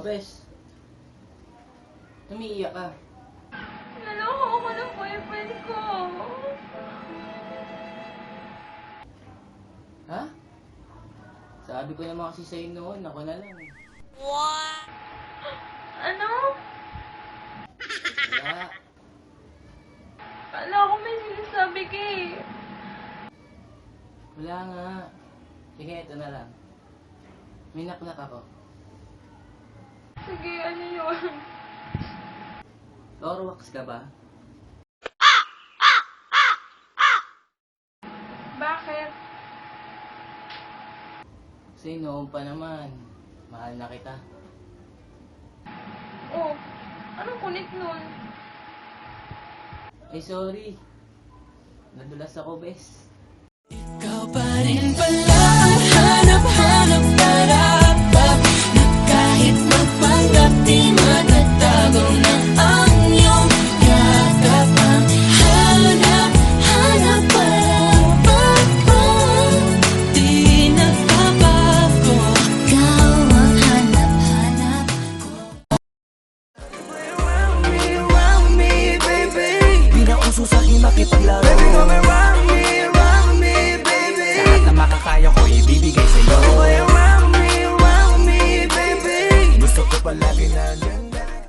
bes? Umiiyak ka. Naloko ako ng boyfriend ko. Ha? Sabi ko naman kasi sa'yo noon, ako na lang. What? Ano? Wala. Kala ko may sinasabi ka eh. Wala nga. Sige, ito na lang. May naknak ako. Sige, ano yun? Lorwax ka ba? Bakit? Kasi noon pa naman. Mahal na kita. Oh, anong kulit nun? Ay, sorry. Nadulas ako, bes. Ikaw pa rin pala ang hanap-hanap para-pap na kahit magpanggap di matatago na ang iyong yakap ang hanap-hanap para-pap di nagbabago. Ikaw ang hanap-hanap ko. Around me, baby. Di na uso sa'kin makipaglaro.